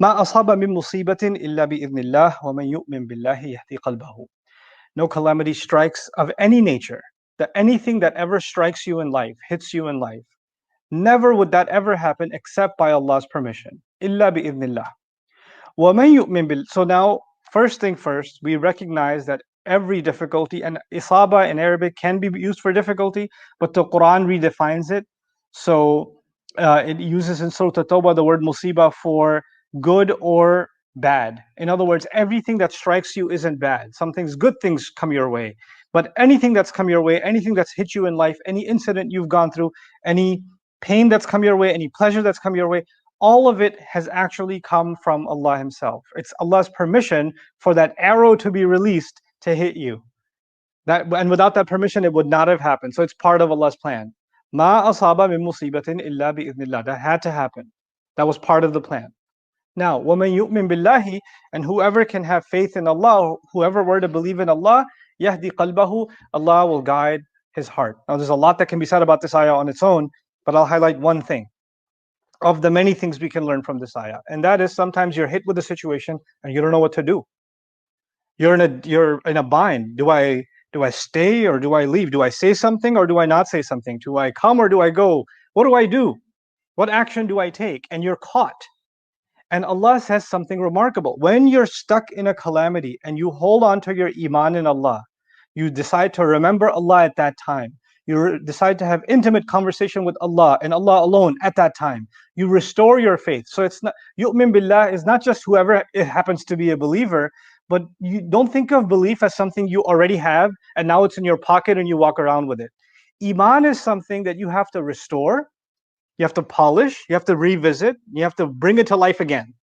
ما أصاب من مصيبة إلا بإذن الله ومن يؤمن بالله يهدي قلبه. No calamity strikes of any nature, that anything that ever strikes you in life, hits you in life, never would that ever happen except by Allah's permission. إلا بإذن الله. ومن يؤمن بالله. So now, first thing first, we recognize that every difficulty, and isaba in Arabic can be used for difficulty, but the Quran redefines it. So it uses in Surah At-Tawbah the word musiba for good or bad. In other words, everything that strikes you isn't bad. Some things, good things come your way. But anything that's come your way, anything that's hit you in life, any incident you've gone through, any pain that's come your way, any pleasure that's come your way, all of it has actually come from Allah Himself. It's Allah's permission for that arrow to be released to hit you. And without that permission, it would not have happened. So it's part of Allah's plan. Ma asaba min musibatin illa bi'idhnillah. That had to happen. That was part of the plan. Now, وَمَن يُؤْمِن بِاللَّهِ, and whoever can have faith in Allah, whoever were to believe in Allah, يَهْدِي قَلْبَهُ, Allah will guide his heart. Now, there's a lot that can be said about this ayah on its own, but I'll highlight one thing of the many things we can learn from this ayah. And that is, sometimes you're hit with a situation and you don't know what to do. You're in a bind. Do I stay or do I leave? Do I say something or do I not say something? Do I come or do I go? What do I do? What action do I take? And you're caught. And Allah says something remarkable. When you're stuck in a calamity and you hold on to your iman in Allah, you decide to remember Allah at that time. You decide to have intimate conversation with Allah and Allah alone at that time. You restore your faith. So it's not, yu'min billah is not just whoever it happens to be a believer, but you don't think of belief as something you already have and now it's in your pocket and you walk around with it. Iman is something that you have to restore, you have to polish, you have to revisit, you have to bring it to life again.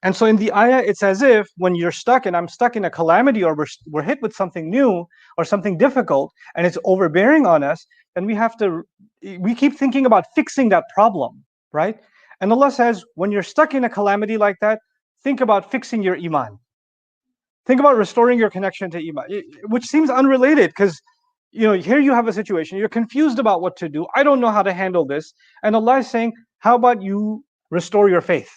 And so in the ayah, it's as if when you're stuck and I'm stuck in a calamity or we're hit with something new or something difficult and it's overbearing on us, then we keep thinking about fixing that problem, right? And Allah says, when you're stuck in a calamity like that, think about fixing your iman. Think about restoring your connection to iman, which seems unrelated because here you have a situation, you're confused about what to do. I don't know how to handle this. And Allah is saying, how about you restore your faith?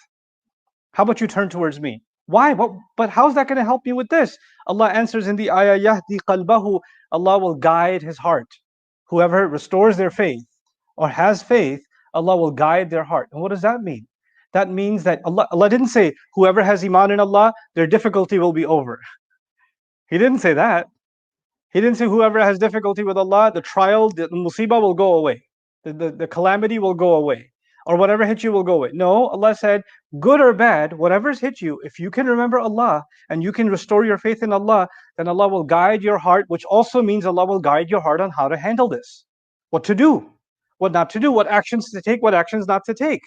How about you turn towards me? Why? But how's that going to help you with this? Allah answers in the ayah, Yahdi qalbahu, Allah will guide his heart. Whoever restores their faith or has faith, Allah will guide their heart. And what does that mean? That means that Allah didn't say, whoever has iman in Allah, their difficulty will be over. He didn't say that. He didn't say whoever has difficulty with Allah, the trial, the musibah will go away. The calamity will go away. Or whatever hit you will go away. No, Allah said, good or bad, whatever's hit you, if you can remember Allah and you can restore your faith in Allah, then Allah will guide your heart, which also means Allah will guide your heart on how to handle this. What to do, what not to do, what actions to take, what actions not to take.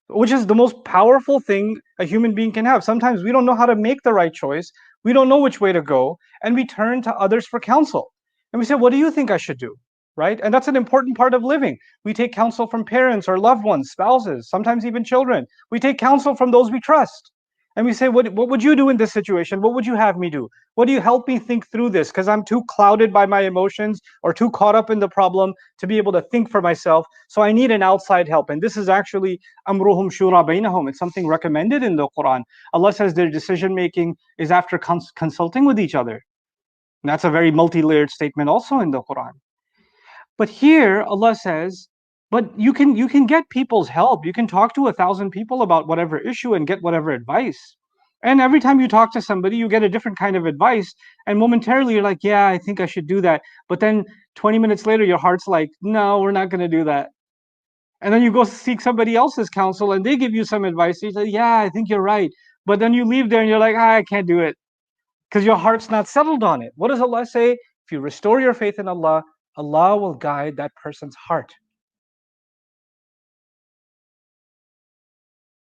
Which is the most powerful thing a human being can have. Sometimes we don't know how to make the right choice. We don't know which way to go. And we turn to others for counsel. And we say, what do you think I should do? Right? And that's an important part of living. We take counsel from parents or loved ones, spouses, sometimes even children. We take counsel from those we trust. And we say, what would you do in this situation? What would you have me do? What do you help me think through this? Because I'm too clouded by my emotions or too caught up in the problem to be able to think for myself. So I need an outside help. And this is actually amruhum shura bainahum. It's something recommended in the Quran. Allah says their decision making is after consulting with each other. And that's a very multi-layered statement also in the Quran. But here Allah says, but you can get people's help. You can talk to 1,000 people about whatever issue and get whatever advice. And every time you talk to somebody, you get a different kind of advice. And momentarily you're like, yeah, I think I should do that. But then 20 minutes later, your heart's like, no, we're not going to do that. And then you go seek somebody else's counsel and they give you some advice. You say, yeah, I think you're right. But then you leave there and you're like, I can't do it. Because your heart's not settled on it. What does Allah say? If you restore your faith in Allah, Allah will guide that person's heart.